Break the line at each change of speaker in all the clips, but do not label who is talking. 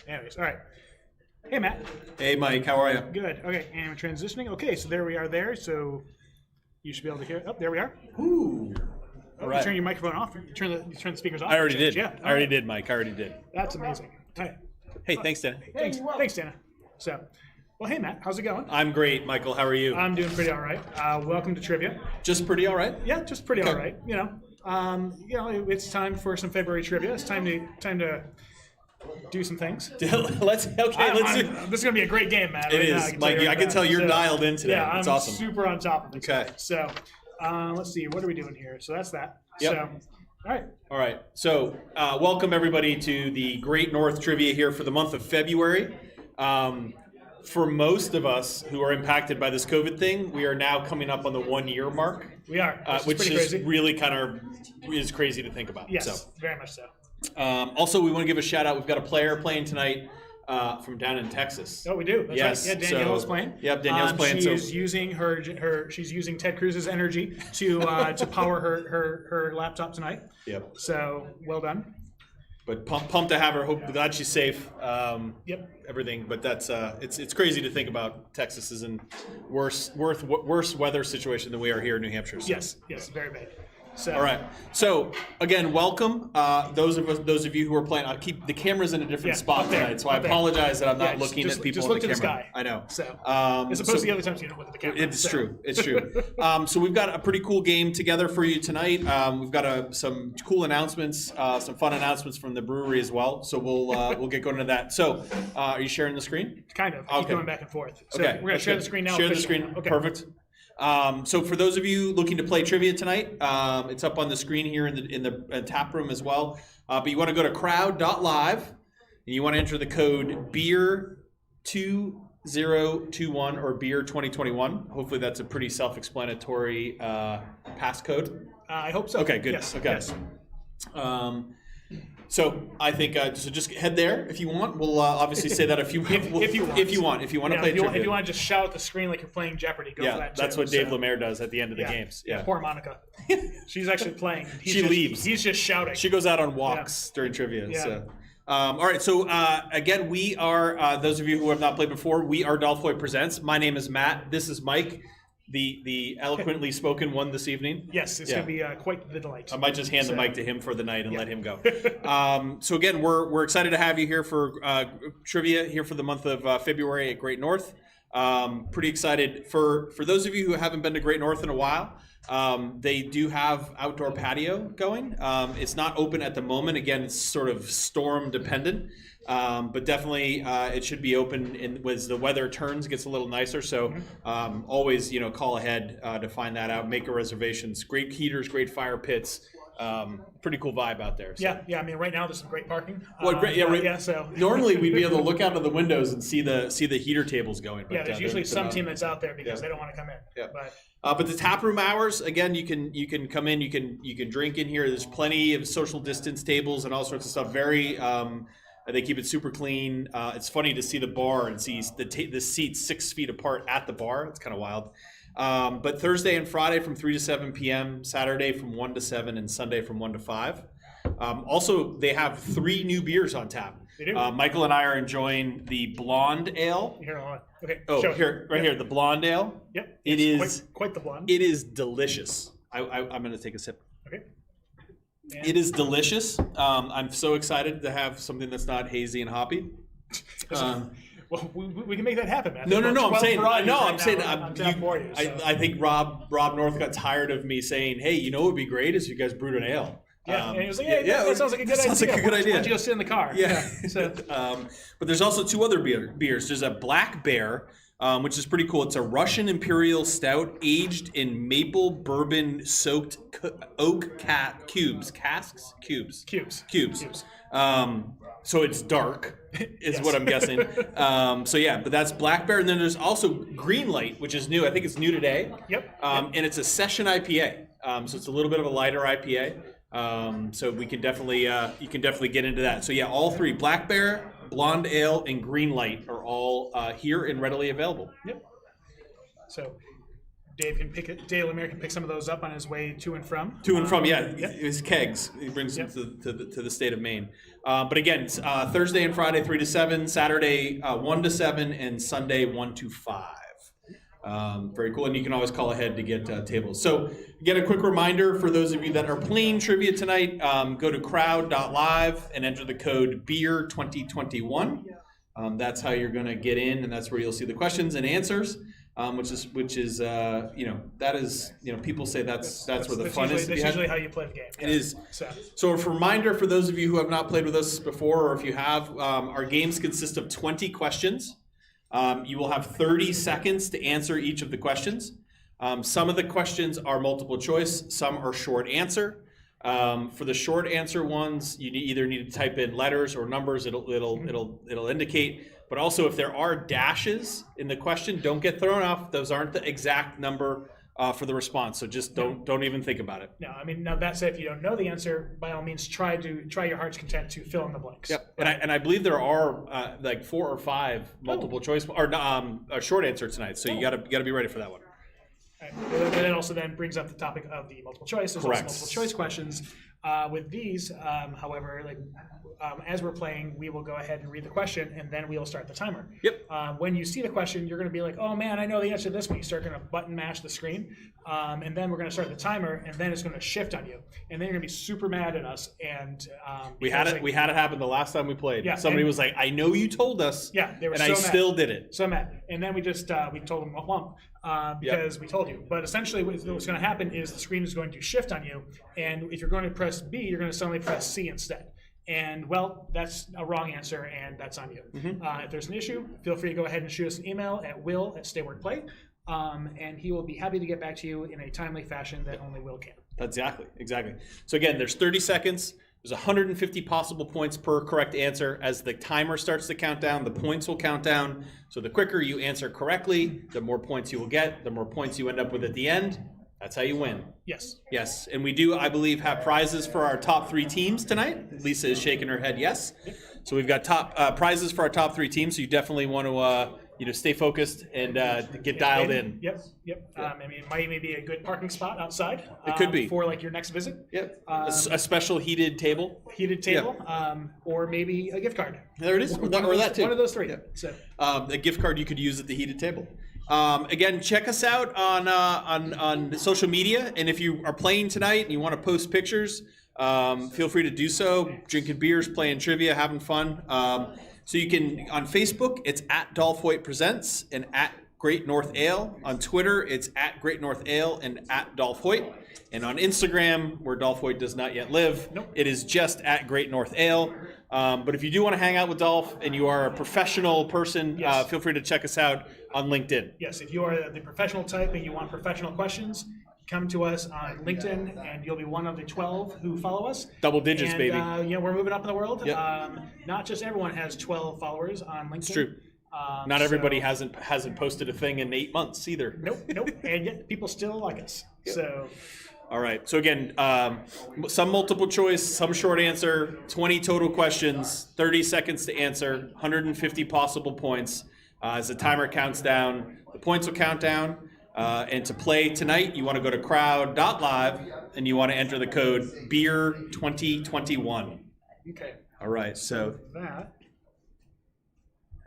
Anyways, all right. Hey, Matt.
Hey, Mike. How are you?
Good. Okay, and we're transitioning. Okay, so there we are there. So you should be able to hear. Oh, there we are.
Ooh.
Oh,
All right.
You turn your microphone off. You turn the speakers off.
I already did.
Yeah.
I already did, Mike. I already did.
That's amazing. All right.
Hey, thanks, Dana.
Thanks, Dana. So, well, hey, Matt. How's it going?
I'm great, Michael. How are you?
I'm doing pretty all right. Welcome to trivia.
Just pretty all right?
Yeah, just pretty
Okay.
all right. It's time for some February trivia. It's time to do some things.
Let's do
This is gonna be a great game, Matt.
It
right
is.
now,
Mike, I can tell you're dialed in today.
Yeah,
It's
I'm
awesome.
super on top of it.
Okay.
So, let's see. What are we doing here? So that's that.
Yep.
So, all right.
All right. So, welcome everybody to the Great North Trivia here for the month of February. For most of us who are impacted by this COVID thing, we are now coming up on the 1 year mark.
We are,
which
pretty
is
crazy.
really kind of is crazy to think about.
Yes,
So.
very much so.
Also, we want to give a shout out. We've got a player playing tonight from down in Texas.
Oh, we do. That's
Yes,
right. Yeah, Danielle's
so-
playing.
Yep, Danielle's playing,
She
so-
is using she's using Ted Cruz's energy to power her laptop tonight.
Yep.
So well done.
But pumped to have her. Glad she's safe.
Yep.
Everything, but that's it's crazy to think about. Texas is in worse weather situation than we are here in New Hampshire. So.
Yes, very big. So,
All right. So again, welcome those of you who are playing. I'll keep the cameras in a different spot
up there,
tonight, so I
up there.
apologize that I'm not
Yeah,
looking
just-
at people
just
in
look
the
to the
camera.
sky.
I know.
So, as opposed
so-
to the other times you don't look at the camera.
It's
So.
true. It's true. So we've got a pretty cool game together for you tonight. We've got some cool announcements, some fun announcements from the brewery as well. So we'll get going into that. So are you sharing the screen?
Kind of.
Okay.
Keep going back and forth. So
Okay.
we're gonna share the screen now.
Share the
officially.
screen.
Okay.
Perfect. So for those of you looking to play trivia tonight, it's up on the screen here in the tap room as well. But you want to go to crowd.live and you want to enter the code beer2021 or beer2021. Hopefully that's a pretty self-explanatory passcode.
I hope so.
Okay, good.
Yes.
Okay.
Yes.
So I think so. Just head there if you want. We'll obviously say that if you want.
If you want
to play trivia.
if you want to just shout at the screen like you're playing Jeopardy, go for that too.
that's what Dave
So,
Lemaire does at the end of the games. Yeah.
Poor Monica. She's actually playing.
She leaves.
He's just shouting.
She goes out on walks during trivia.
Yeah.
So. All right. So again, we are those of you who have not played before. We are Dolph Hoyt Presents. My name is Matt. This is Mike, the eloquently spoken one this evening.
Yes, it's going to be quite the delight.
I might just hand the mic to him for the night and let him go. So again, we're excited to have you here for trivia here for the month of February at Great North. Pretty excited for those of you who haven't been to Great North in a while. They do have outdoor patio going. It's not open at the moment. Again, it's sort of storm dependent, but definitely it should be open as the weather turns, gets a little nicer. So always, call ahead to find that out. Make your reservations. Great heaters, great fire pits. Pretty cool vibe out there. So.
Yeah. I mean, right now there's some great parking.
Well, great, right.
Yeah. So
Normally we'd be able to look out of the windows and see the heater tables going. But,
there's usually some team that's out there because they don't want to come in.
Yeah.
But
the tap room hours, again, you can come in, you can drink in here. There's plenty of social distance tables and all sorts of stuff. Very, they keep it super clean. It's funny to see the bar and see the seats 6 feet apart at the bar. It's kind of wild. But Thursday and Friday from 3 to 7 p.m., Saturday from 1 to 7, and Sunday from 1 to 5. Also, they have 3 new beers on tap.
They do.
Michael and I are enjoying the Blonde Ale.
here, hold on. Okay.
Oh,
show it.
here, right here, the Blonde Ale.
Yep.
It
It's
is
quite the blonde.
It is delicious. I'm going to take a sip.
Okay.
It is delicious. I'm so excited to have something that's not hazy and hoppy.
Well, we can make that happen, man.
No. I'm saying,
for you. So.
I think Rob North got tired of me saying, "Hey, what would be great is you guys brewed an ale."
Yeah, and he was like, that sounds like a good idea.
Sounds like a good idea.
Why don't you go sit in the car?
Yeah.
So,
But there's also 2 other beers. There's a Black Bear, which is pretty cool. It's a Russian Imperial Stout aged in maple bourbon soaked oak cubes. Casks? Cubes. So it's dark, is what I'm guessing. But that's Black Bear. And then there's also Green Light, which is new. I think it's new today.
Yep.
And it's a session IPA. So it's a little bit of a lighter IPA. So we can definitely, you can definitely get into that. So yeah, all 3, Black Bear, Blonde Ale, and Green Light are all here and readily available.
Yep. So Dave Lemire can pick some of those up on his way to and from.
To and from, yeah.
Yep.
His kegs. He brings
Yep.
them to the state of Maine. But again, Thursday and Friday 3 to 7, Saturday 1 to 7, and Sunday 1 to 5. Very cool, and you can always call ahead to get tables. So again, a quick reminder for those of you that are playing trivia tonight, go to crowd.live and enter the code BEER2021. That's how you're going to get in, and that's where you'll see the questions and answers. Which is that is people say that's where the fun is.
That's usually how you play the game.
It is. So a reminder for those of you who have not played with us before, or if you have, our games consist of 20 questions. You will have 30 seconds to answer each of the questions. Some of the questions are multiple choice, some are short answer. For the short answer ones, you either need to type in letters or numbers. It'll indicate. But also, if there are dashes in the question, don't get thrown off. Those aren't the exact number for the response. So just don't even think about it.
No, I mean, now that said, if you don't know the answer, by all means, try your heart's content to fill in the blanks.
Yep. And I believe there are like 4 or 5 multiple choice or a short answer tonight. So you gotta be ready for that one.
Right. And that also then brings up the topic of the multiple choice. There's
Correct.
also multiple choice questions. With these, however, as we're playing, we will go ahead and read the question, and then we will start the timer.
Yep.
When you see the question, you're going to be like, "Oh man, I know the answer to this one." You start going to button mash the screen, and then we're going to start the timer, and then it's going to shift on you, and then you're going to be super mad at us. And
we had it happen the last time we played.
Yeah,
somebody was like, "I know you told us."
Yeah, they were
and
so
I
mad.
still did it.
So mad. And then we just we told them womp because we told you. But essentially, what's going to happen is the screen is going to shift on you, and if you're going to press B, you're going to suddenly press C instead. And well, that's a wrong answer, and that's on you. If there's an issue, feel free to go ahead and shoot us an email at will@stayworkplay, and he will be happy to get back to you in a timely fashion that only Will can.
That's exactly. So again, there's 30 seconds. There's 150 possible points per correct answer. As the timer starts to count down, the points will count down. So the quicker you answer correctly, the more points you will get, the more points you end up with at the end. That's how you win.
Yes.
And we do, I believe, have prizes for our top 3 teams tonight. Lisa is shaking her head yes. So we've got top prizes for our top 3 teams. So you definitely want to stay focused and get dialed in.
Yep. I mean, it might maybe be a good parking spot outside.
It could be
for like your next visit.
Yep. A special heated table.
Or maybe a gift card.
There it is. Or that too.
One of those 3.
Yep.
So
a gift card you could use at the heated table. Again, check us out on social media, and if you are playing tonight and you want to post pictures, feel free to do so. Drinking beers, playing trivia, having fun. So you can on Facebook, it's at Dolph Hoyt Presents and at Great North Ale. On Twitter, it's at Great North Ale and at Dolph Hoyt. And on Instagram, where Dolph Hoyt does not yet live, it is just at Great North Ale. But if you do want to hang out with Dolph and you are a professional person, feel free to check us out on LinkedIn.
Yes, if you are the professional type and you want professional questions, come to us on LinkedIn, and you'll be one of the 12 who follow us.
Double digits, baby.
We're moving up in the world.
Yep.
Not just everyone has 12 followers on LinkedIn.
It's true. Not everybody hasn't posted a thing in 8 months either.
Nope. And yet people still like us. Yep. So.
All right. So again, some multiple choice, some short answer, 20 total questions, 30 seconds to answer, 150 possible points. As the timer counts down, the points will count down. And to play tonight, you want to go to crowd.live and you want to enter the code BEER2021.
Okay.
All right. So
that.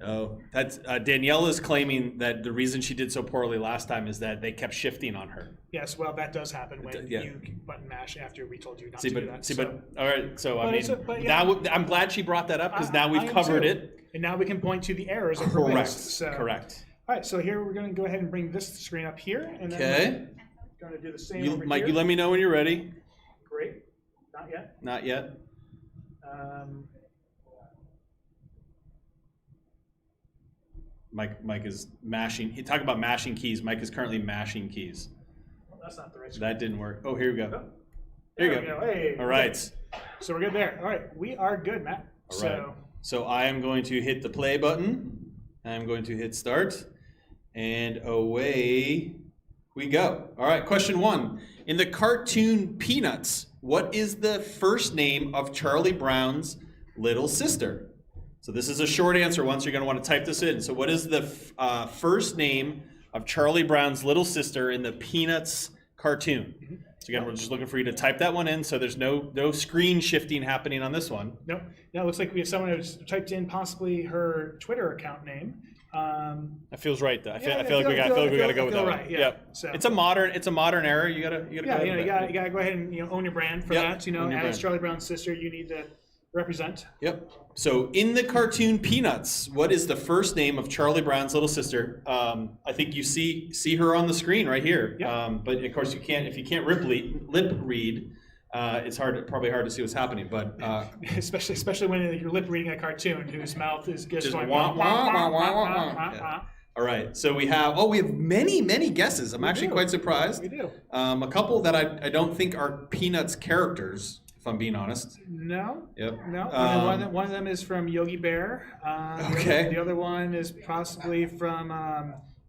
Oh, that's Danielle is claiming that the reason she did so poorly last time is that they kept shifting on her.
Yes, well, that does happen when you button mash after we told you not
to
do that.
But all right. So
now
I'm glad she brought that up because now we've covered it.
And now we can point to the errors of her ways.
Correct.
All right, so here we're going to go ahead and bring this screen up here, and then we're going to do the same over
Mike,
here.
you let me know when you're ready.
Great. Not yet.
Not yet. Mike is mashing. He talked about mashing keys. Mike is currently mashing keys.
Well, that's not the right screen.
That didn't work. Oh, here we go.
Oh.
Here you go.
Hey,
all right.
So we're good there. All right, we are good, Matt.
All right. So I am going to hit the play button. I'm going to hit start, and away we go. All right, question 1. In the cartoon Peanuts, what is the first name of Charlie Brown's little sister? So this is a short answer. Once you're going to want to type this in. So what is the first name of Charlie Brown's little sister in the Peanuts cartoon? So again, we're just looking for you to type that one in. So there's no screen shifting happening on this one.
No, it looks like we have someone who's typed in possibly her Twitter account name.
That feels right, though. I feel like we got to go with that.
Right,
one.
yeah.
Yep.
So,
It's a modern era. You gotta
you
go with that.
gotta go ahead and own your brand for that.
Own your
As
brand.
Charlie Brown's sister, you need to represent.
Yep. So in the cartoon Peanuts, what is the first name of Charlie Brown's little sister? I think you see her on the screen right here.
Yep.
But of course if you can't lip read, it's probably hard to see what's happening. But
especially when you're lip reading a cartoon whose mouth is just going
wah, wah, wah, wah, wah. Yeah. All right. So we have many guesses. I'm actually quite surprised.
We do.
A couple that I don't think are Peanuts characters, if I'm being honest.
No.
Yep.
No. One of them is from Yogi Bear.
Okay.
The other one is possibly from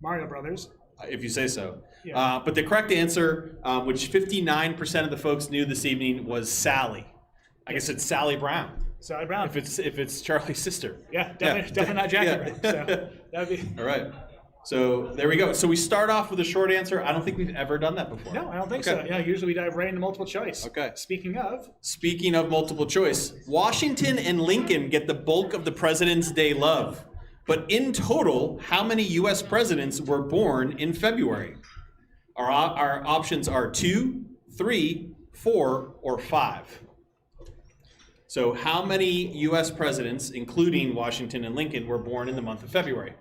Mario Brothers.
If you say so.
Yeah.
But the correct answer, which 59% of the folks knew this evening, was Sally. I guess it's Sally Brown.
Sally Brown.
If it's Charlie's sister.
Yeah, definitely not Jackie Brown. So that'd be.
All right. So there we go. So we start off with a short answer. I don't think we've ever done that before.
No, I don't think so. Yeah, usually we dive right into multiple choice.
Okay.
Speaking of
multiple choice, Washington and Lincoln get the bulk of the President's Day love. But in total, how many U.S. presidents were born in February? Our options are 2, 3, 4, or 5. So how many U.S. presidents, including Washington and Lincoln, were born in the month of February?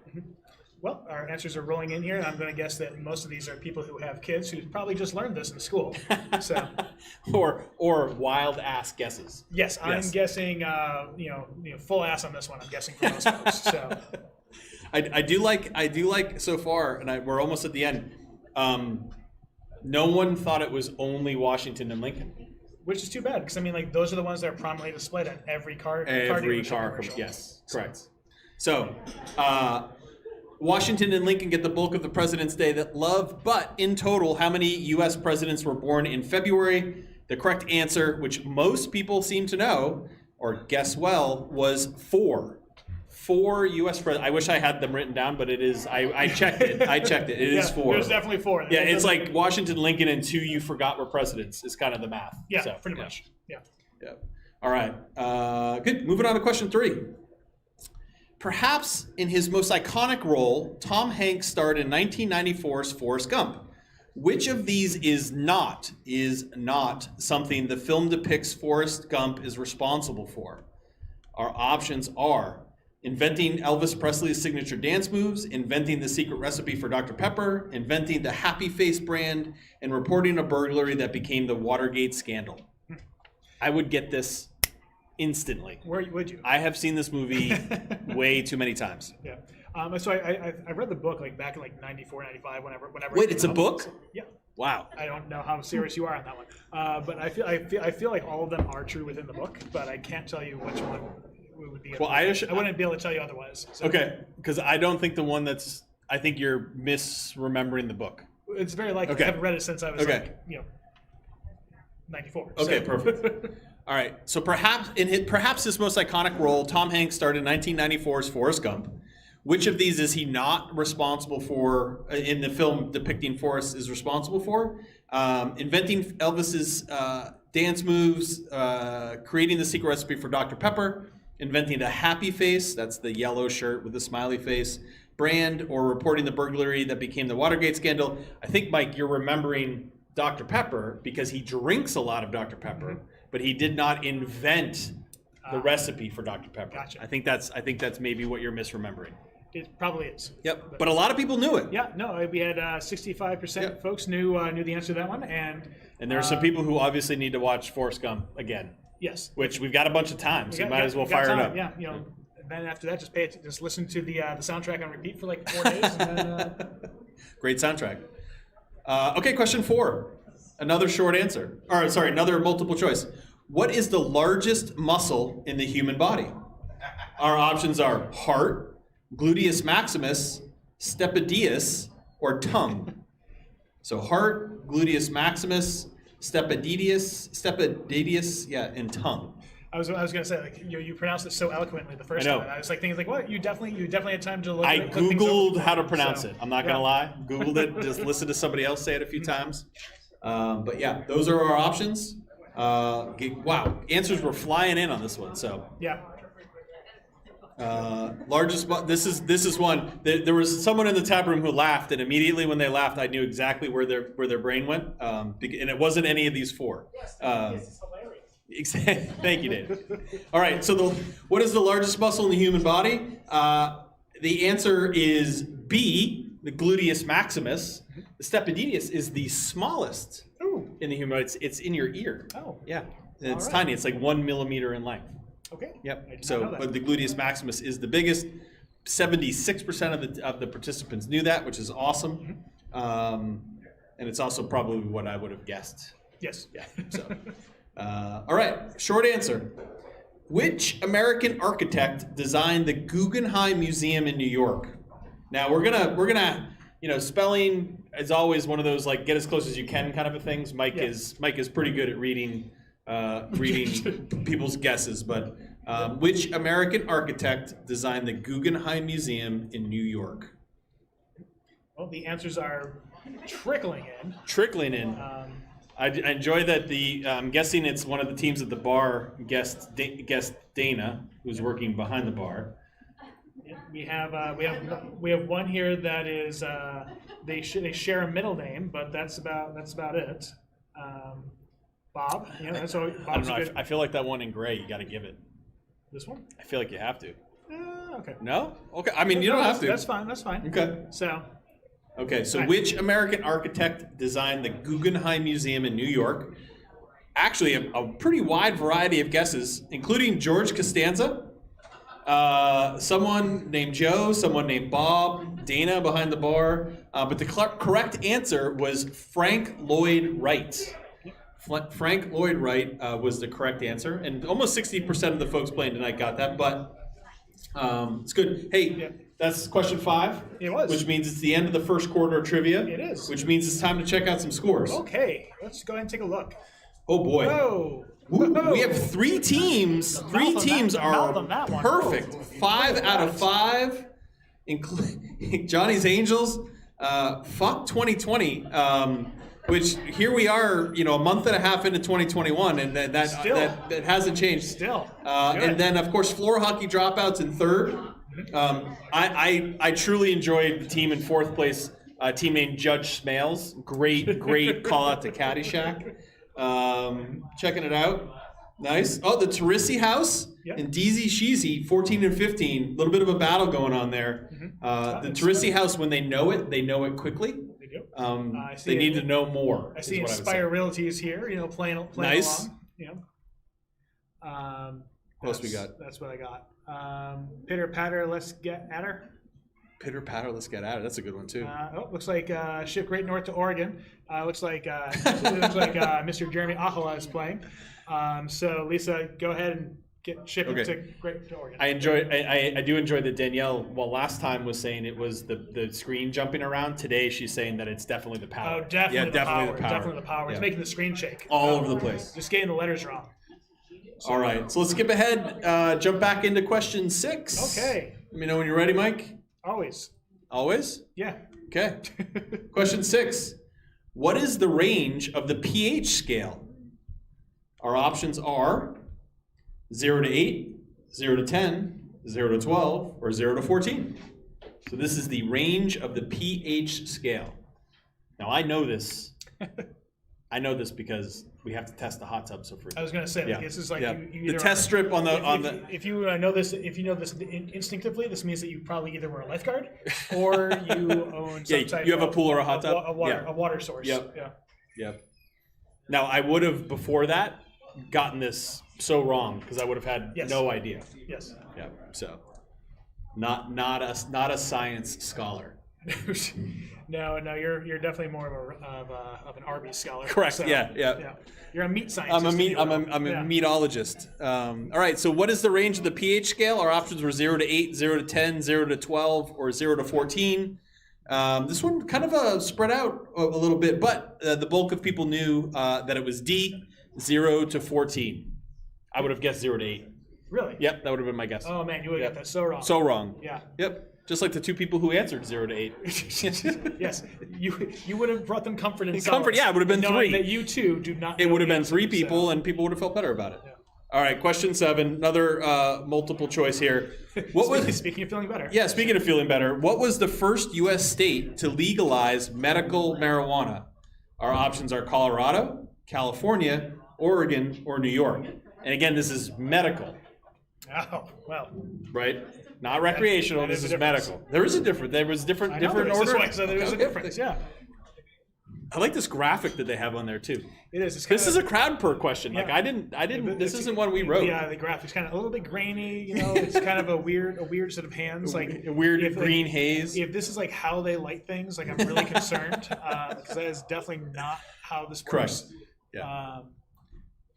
Well, our answers are rolling in here, and I'm going to guess that most of these are people who have kids who probably just learned this in school. So,
or wild ass guesses.
Yes, I'm guessing. Full ass on this one. I'm guessing for most folks. So,
I do like so far, and we're almost at the end. No one thought it was only Washington and Lincoln.
Which is too bad, because those are the ones that are prominently displayed on every car.
Every car commercial. Yes, correct. So, Washington and Lincoln get the bulk of the President's Day love, but in total, how many U.S. presidents were born in February? The correct answer, which most people seem to know, or guess well, was 4. 4 U.S. presidents. I wish I had them written down, but it is. I checked it. It is 4.
There's definitely 4.
Yeah, it's like Washington, Lincoln, and 2 you forgot were presidents. Is kind of the math.
Yeah, so, pretty much. Yeah.
All right. Good. Moving on to question 3. Perhaps in his most iconic role, Tom Hanks starred in 1994's Forrest Gump. Which of these is not something the film depicts Forrest Gump is responsible for? Our options are inventing Elvis Presley's signature dance moves, inventing the secret recipe for Dr. Pepper, inventing the Happy Face brand, and reporting a burglary that became the Watergate scandal. I would get this instantly.
Where would you?
I have seen this movie way too many times.
Yeah. So I read the book back in 94, 95, whenever.
Wait, it's a book?
Yeah.
Wow.
I don't know how serious you are on that one, but I feel like all of them are true within the book, but I can't tell you which one would be.
Well, I
wouldn't be able to tell you otherwise. So.
Okay, because I don't think the one that's. I think you're misremembering the book.
It's very likely.
Okay.
I haven't read it since I was 94.
Okay,
so.
perfect. All right, so perhaps his most iconic role, Tom Hanks starred in 1994's Forrest Gump. Which of these is he not responsible for in the film depicting Forrest is responsible for? Inventing Elvis's dance moves, creating the secret recipe for Dr. Pepper, inventing the Happy Face, that's the yellow shirt with the smiley face, brand, or reporting the burglary that became the Watergate scandal. I think, Mike, you're remembering Dr. Pepper because he drinks a lot of Dr. Pepper, but he did not invent the recipe for Dr. Pepper.
Gotcha.
I think that's maybe what you're misremembering.
It probably is.
Yep, but a lot of people knew it.
Yeah, no, we had 65% folks knew the answer to that one, and
there are some people who obviously need to watch Forrest Gump again.
Yes,
which we've got a bunch of time, so you might as well fire it up.
Yeah, and then after that, just listen to the soundtrack on repeat for 4 days. And then,
Great soundtrack. Okay, question 4. Another short answer. Another multiple choice. What is the largest muscle in the human body? Our options are heart, gluteus maximus, stapedius, or tongue. So heart, gluteus maximus, stapedius, and tongue.
I was gonna say, like, you pronounced it so eloquently the first
I know.
time. I was like thinking, like, what? You definitely had time to look.
I
look things over
Googled
before,
how to pronounce
so,
it. I'm not
yeah.
gonna lie. Googled it. Just listened to somebody else say it a few times. But yeah, those are our options. Wow, answers were flying in on this one. So
Yeah.
largest. This is one. There was someone in the tap room who laughed, and immediately when they laughed, I knew exactly where their brain went. And it wasn't any of these four. Thank you, Dave. All right. So what is the largest muscle in the human body? The answer is B, the gluteus maximus. The stapedidius is the smallest in the human body. It's in your ear.
Oh.
Yeah. It's
right.
tiny. It's like 1 millimeter in length.
Okay.
Yep.
I did not
So,
know that.
but the gluteus maximus is the biggest. 76% of the participants knew that, which is awesome. And it's also probably what I would have guessed.
Yes.
Yeah. So, all right. Short answer. Which American architect designed the Guggenheim Museum in New York? Now we're gonna spelling is always one of those like get as close as you can kind of a things. Mike is pretty good at reading people's guesses, but which American architect designed the Guggenheim Museum in New York?
Well, the answers are trickling in.
Trickling in. I enjoy that I'm guessing it's one of the teams at the bar guessed Dana, who's working behind the bar.
We have one here that is they share a middle name, but that's about it. Bob, that's all.
I don't know. I feel like that one in gray. You got to give it.
This one?
I feel like you have to.
Okay.
No? Okay. I mean, you don't have to.
That's fine.
Okay. So which American architect designed the Guggenheim Museum in New York? Actually, a pretty wide variety of guesses, including George Costanza, someone named Joe, someone named Bob, Dana behind the bar. But the correct answer was Frank Lloyd Wright. Frank Lloyd Wright was the correct answer, and almost 60% of the folks playing tonight got that, but it's good. Hey, that's question 5.
It was.
Which means it's the end of the first quarter of trivia.
It is.
Which means it's time to check out some scores.
Okay, let's go ahead and take a look.
Oh boy.
Whoa.
We have 3 teams. 3 teams are perfect. 5 out of 5, including Johnny's Angels. Fuck 2020. Which here we are, a month and a half into 2021, and that hasn't changed.
Still.
And then of course floor hockey dropouts in 3rd. I truly enjoyed the team in 4th place, a team named Judge Smales. Great call out to Caddyshack. Checking it out. Nice. Oh, the Terisi House and DZ Sheezy, 14 and 15. A little bit of a battle going on there. The Terisi House, when they know it quickly. They need to know more.
I see Inspire Realty is here, playing
nice.
along.
What else we got?
That's what I got. Pitter patter, let's get at her.
Pitter patter, let's get at it. That's a good one too.
Looks like ship Great North to Oregon. Looks like Mr. Jeremy Ahala is playing. So Lisa, go ahead and get shipping to Oregon.
I do enjoy that Danielle. Well, last time was saying it was the screen jumping around. Today she's saying that it's definitely the power.
Oh, definitely the power.
The power.
Definitely the power.
Yeah.
It's making the screen shake
all over the place.
Just getting the letters wrong.
All right, so let's skip ahead. Jump back into question 6.
Okay.
Let me know when you're ready, Mike.
Always.
Always?
Yeah.
Okay. Question 6. What is the range of the pH scale? Our options are 0 to 8, 0 to 10, 0 to 12, or 0 to 14. So this is the range of the pH scale. Now I know this. I know this because we have to test the hot tub so frequently.
I was going to say, this is like
the test strip on the.
If you know this instinctively, this means that you probably either were a lifeguard or you own some type.
You have a pool or a hot tub.
A water source.
Yep. Now I would have before that gotten this so wrong because I would have had no idea.
Yes.
Yeah. So, not a science scholar.
No, you're definitely more of an Arby's scholar.
Correct. So, yeah.
You're a meat scientist.
I'm a meatologist. All right. So what is the range of the pH scale? Our options were 0 to 8, 0 to 10, 0 to 12, or 0 to 14. This one kind of spread out a little bit, but the bulk of people knew that it was D, 0 to 14. I would have guessed 0 to 8.
Really?
Yep, that would have been my guess.
Oh man, you would have got that so wrong.
So wrong.
Yeah.
Yep. Just like the two people who answered 0 to 8.
Yes, you would have brought them comfort and
Comfort,
solace,
yeah, it would have been
knowing
3.
that you too do not.
It
know
would have
the
been
answer,
3 people,
so.
and people would have felt better about it.
Yeah.
All right, question 7, another multiple choice here. What was
Speaking of feeling better?
Yeah, speaking of feeling better, what was the first U.S. state to legalize medical marijuana? Our options are Colorado, California, Oregon, or New York. And again, this is medical,
Oh well.
right? Not recreational.
that is
This
a
is
difference.
medical. There is a difference. There was different
I know there is.
order.
That's why I said there's
Okay,
a difference. Yeah,
I like this graphic that they have on there too.
it is. It's
This
kinda,
is a crowd per question. Like
Yeah.
I didn't. This
it's-
isn't one we wrote.
Yeah, the graphic's kind of a little bit grainy. You know, it's kind of a weird set of hands. Like
A weird
if,
green haze.
If this is like how they light things, like I'm really concerned because that is definitely not how this works.
Correct. Yeah.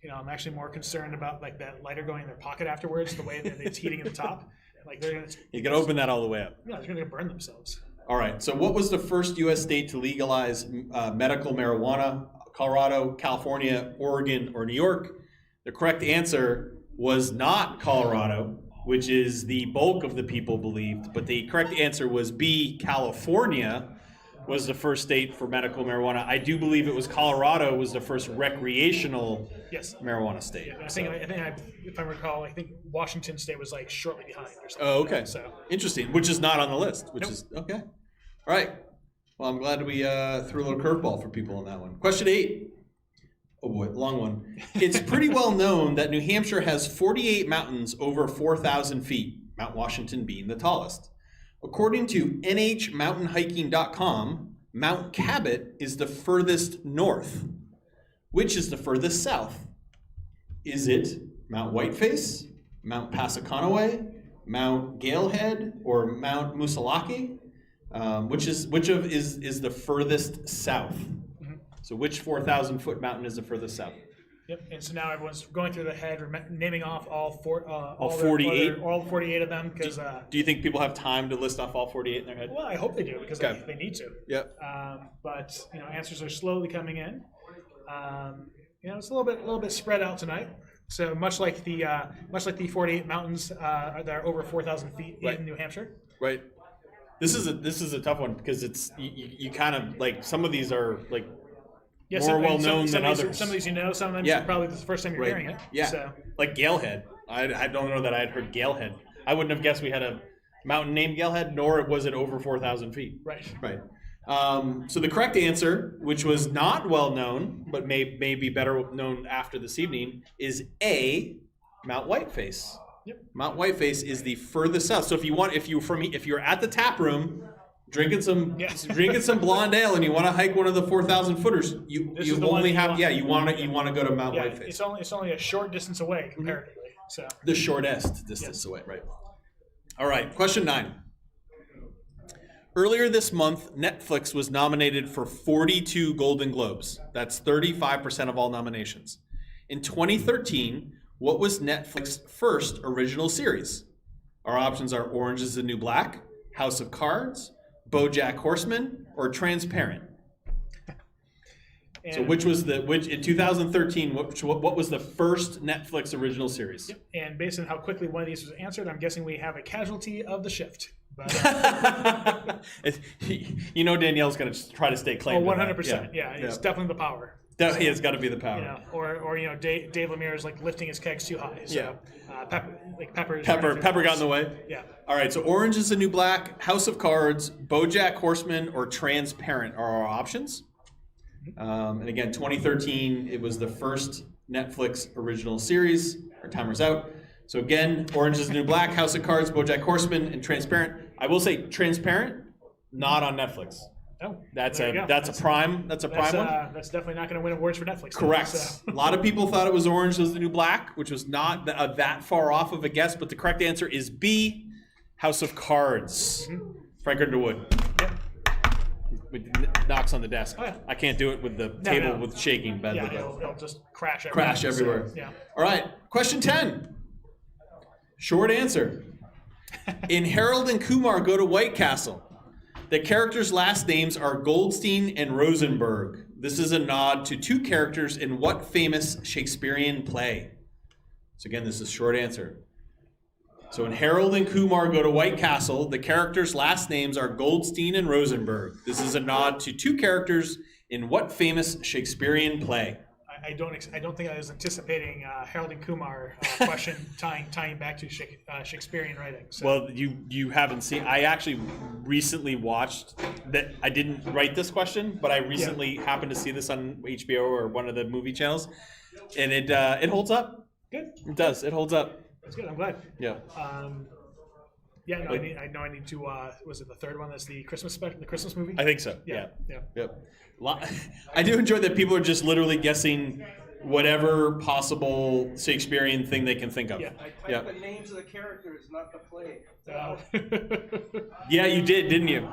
You know, I'm actually more concerned about like that lighter going in their pocket afterwards, the way that it's heating at the top. Like they're gonna,
You can open that all the way up.
yeah, they're gonna burn themselves.
All right. So, what was the first U.S. state to legalize medical marijuana? Colorado, California, Oregon, or New York? The correct answer was not Colorado, which is the bulk of the people believed, but the correct answer was B. California was the first state for medical marijuana. I do believe it was Colorado was the first recreational
Yes.
marijuana state.
I think if I recall, I think Washington State was like shortly behind or something.
Oh, okay.
So
Interesting, which is not on the list, which
Nope.
is okay. All right. Well, I'm glad we threw a little curveball for people on that one. Question 8. Oh boy, long one. It's pretty well known that New Hampshire has 48 mountains over 4,000 feet, Mount Washington being the tallest. According to nhmountainhiking.com, Mount Cabot is the furthest north. Which is the furthest south? Is it Mount Whiteface, Mount Passaconaway, Mount Galehead, or Mount Musalaki? Which is the furthest south? So which 4,000-foot mountain is the furthest south?
yep. And so now everyone's going through the head, naming off all
48?
all 48 of them because.
Do you think people have time to list off all 48 in their head?
Well, I hope they do because
Okay.
they need to.
Yep.
But you know, answers are slowly coming in. You know, it's a little bit spread out tonight. So much like the 48 mountains that are over 4,000 feet
Right.
in New Hampshire.
Right. This is a tough one because it's you kind of like some of these are like
Yeah,
more well known
some
than
of these,
others.
Some of these you know, some of them
Yeah.
probably the first time you're
Right.
hearing it.
Yeah.
So
Like Galehead. I don't know that I had heard Galehead. I wouldn't have guessed we had a mountain named Galehead, nor was it over 4,000 feet.
right.
Right. So the correct answer, which was not well known, but may be better known after this evening, is A, Mount Whiteface.
Yep.
Mount Whiteface is the furthest south. So if you're at the tap room drinking some
Yes.
drinking some blonde ale and you want to hike one of the 4,000 footers,
This
you
is the one
only
you
have
want.
you want to go to Mount
Yeah,
Whiteface.
it's only a short distance away comparatively. So
The shortest distance away, right? All right, question 9. Earlier this month, Netflix was nominated for 42 Golden Globes. That's 35% of all nominations. In 2013, what was Netflix's first original series? Our options are Orange is the New Black, House of Cards, BoJack Horseman, or Transparent. So
and,
which in 2013, what was the first Netflix original series?
and based on how quickly one of these was answered, I'm guessing we have a casualty of the shift. But,
You know Danielle's going to try to stay claim. to that.
100%. Yeah, it's definitely the power.
Definitely, it's got to be the power.
You know, or you know, Dave Lemire is like lifting his kegs too high. So, Pepper
Pepper got in the way.
Yeah.
All right, so Orange is the New Black, House of Cards, BoJack Horseman, or Transparent are our options. And again, 2013, it was the first Netflix original series. Our timer's out. So again, Orange is the New Black, House of Cards, BoJack Horseman, and Transparent. I will say Transparent, not on Netflix.
Oh,
That's
there you
a
go.
prime one.
That's definitely not going to win awards for Netflix.
Correct.
So.
A lot of people thought it was Orange is the New Black, which was not that far off of a guess, but the correct answer is B, House of Cards. Frank Underwood.
Yep.
Knocks on the desk.
Oh, yeah.
I can't do it with the table
no.
with shaking badly.
Yeah, it'll just crash everywhere.
Crash everywhere.
So, yeah.
All right, question 10. Short answer. In Harold and Kumar Go to White Castle, the characters' last names are Goldstein and Rosenberg. This is a nod to two characters in what famous Shakespearean play? So again, this is a short answer. So when Harold and Kumar go to White Castle, the characters' last names are Goldstein and Rosenberg. This is a nod to two characters in what famous Shakespearean play?
I don't think I was anticipating Harold and Kumar question tying back to Shakespearean writing. So.
Well, you haven't seen. I actually recently watched that. I didn't write this question, but I recently happened to see this on HBO or one of the movie channels, and it holds up.
Good.
It does. It holds up.
That's good. I'm glad.
Yeah.
Yeah. No, I need to. Was it the third one? That's the Christmas special, the Christmas movie.
I think so.
Yeah.
Yep. I do enjoy that people are just literally guessing whatever possible Shakespearean thing they can think of.
Yeah.
I typed the names of the characters, not the play.
Yeah, you did, didn't you?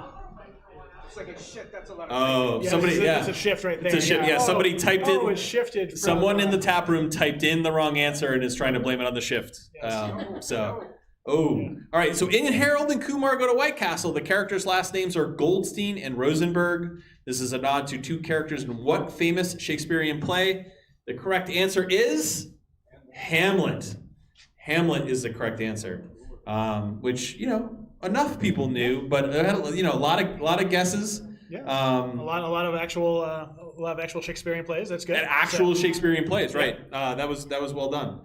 It's like a shit. That's a lot of.
Oh,
Yeah,
somebody.
It's a shift right there.
It's a shift. Yeah, somebody typed in.
Oh, it shifted. From,
Someone in the tap room typed in the wrong answer and is trying to blame it on the shift.
Yes.
All right. So in Harold and Kumar Go to White Castle, the characters' last names are Goldstein and Rosenberg. This is a nod to two characters in what famous Shakespearean play? The correct answer is Hamlet. Hamlet is the correct answer, which enough people knew, but a lot of guesses.
Yeah. A lot of actual Shakespearean plays. That's good.
And actual Shakespearean plays, right? That was well done.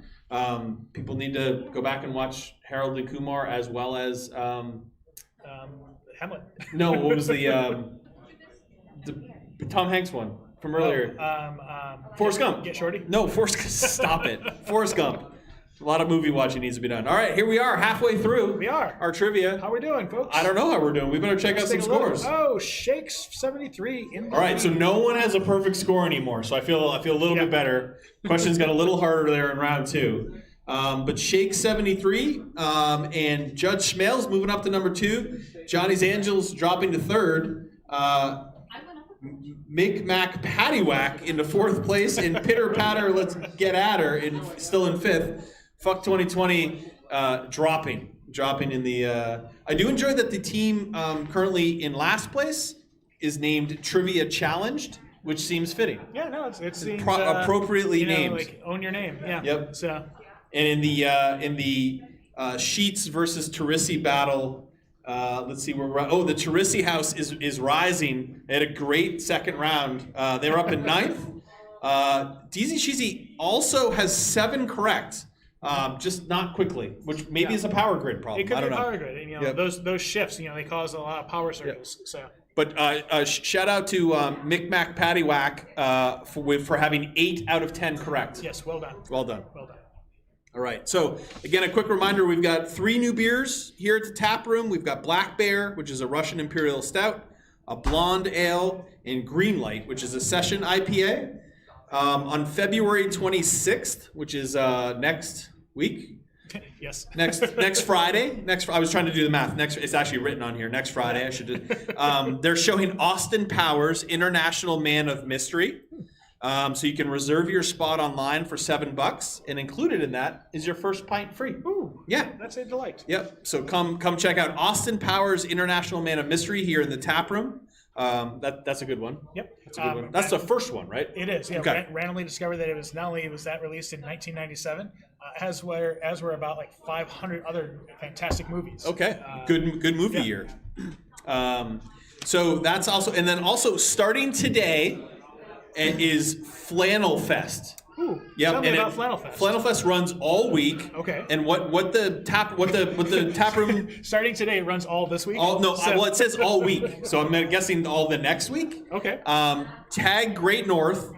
People need to go back and watch Harold and Kumar as well as
Hamlet.
no, what was the Tom Hanks one from earlier? Forrest Gump.
Get Shorty.
No, stop it. Forrest Gump. A lot of movie watching needs to be done. All right, here we are, halfway through.
We are.
Our trivia.
How we doing, folks?
I don't know how we're doing. We better check out some scores.
Oh, Shakes 73 in the
All right, so no one has a perfect score anymore, so I feel a little bit better. Questions got a little harder there in round 2. But Shake 73 and Judge Schmales moving up to number 2. Johnny's Angels dropping to 3rd. Mick Paddywhack into 4th place. And Pitter Patter, Let's Get At Her, still in 5th. Fuck 2020 dropping in the... I do enjoy that the team currently in last place is named Trivia Challenged, which seems fitting.
Yeah, no, it seems
appropriately named.
Like own your name. Yeah.
Yep.
So.
And in the Sheets versus Terisi battle, let's see where we're at. Oh, the Terisi house is rising. They had a great second round. They were up in 9th. Deezy Cheesy also has 7 correct. Just not quickly, which maybe is a power grid problem.
It could
I don't
be a
know.
power grid. And, those shifts, they cause a lot of power circuits. So.
But shout out to Mick Mac Paddywhack for having 8 out of 10 correct.
Yes, well done.
Well done.
Well done.
All right. So again, a quick reminder: we've got 3 new beers here at the tap room. We've got Black Bear, which is a Russian Imperial Stout, a Blonde Ale, and Green Light, which is a Session IPA. On February 26th, which is next week.
Yes.
Next Friday. I was trying to do the math. It's actually written on here. Next Friday, I should do. They're showing Austin Powers, International Man of Mystery. So you can reserve your spot online for $7, and included in that is your first pint free.
Ooh,
yeah,
that's a delight.
Yep. So come check out Austin Powers, International Man of Mystery here in the tap room. That's a good one.
Yep.
That's a good one. That's the first one, right?
It is. Yeah.
Okay.
Randomly discovered that it was not only was that released in 1997, as were about like 500 other fantastic movies.
Okay. Good movie year. So that's also, and then also starting today is Flannel Fest.
Ooh,
yep.
Tell me about Flannel Fest.
Flannel Fest runs all week.
Okay.
And what the tap room
starting today runs all this week.
Well, it says all week, so I'm guessing all the next week.
Okay.
Tag Great North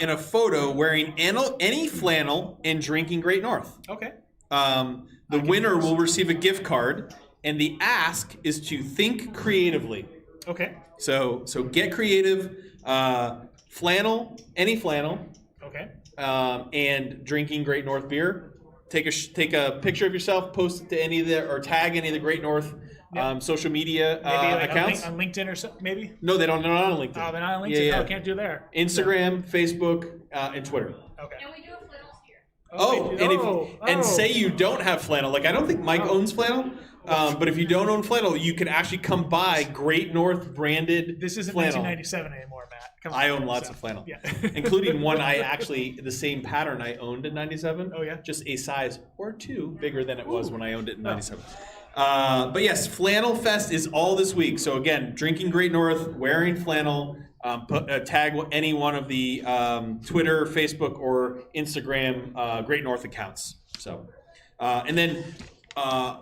in a photo wearing any flannel and drinking Great North.
Okay.
The winner will receive a gift card, and the ask is to think creatively.
Okay.
So get creative. Flannel, any flannel.
Okay.
And drinking Great North beer. Take a picture of yourself, post it to any of or tag any of the Great North social media accounts.
On LinkedIn or something, maybe?
No, they're not on LinkedIn.
Oh, they're not on LinkedIn?
Yeah.
Oh, can't do there.
Instagram, Facebook, and Twitter.
Okay.
And we do have flannels here.
And say you don't have flannel. Like, I don't think Mike owns flannel. But if you don't own flannel, you can actually come buy Great North branded
This isn't
flannel.
1997 anymore, Matt. Come on.
I own lots of flannel,
Yeah.
including one the same pattern I owned in 97.
Oh, yeah?
Just a size or two bigger than it was when I owned it in 97. But yes, Flannel Fest is all this week. So again, drinking Great North, wearing flannel, tag any one of the Twitter, Facebook, or Instagram Great North accounts. So, and then